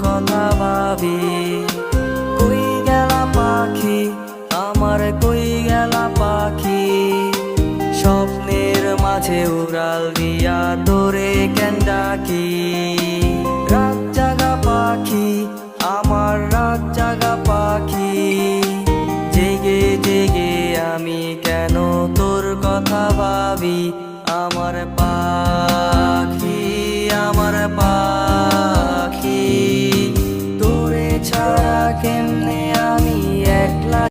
কথা ভাবি। কই গেলা পাখি আমার, কই গেলা পাখি, স্বপ্নের মাঝে উড়াল দিয়া তোরে কেন ডাকি। রাত জাগা পাখি আমার, রাত জাগা পাখি, জেগে জেগে আমি কেন তোর কথা ভাবি। আমার পাখি, আমার পাখি, তোরে ছাড়া কেমনে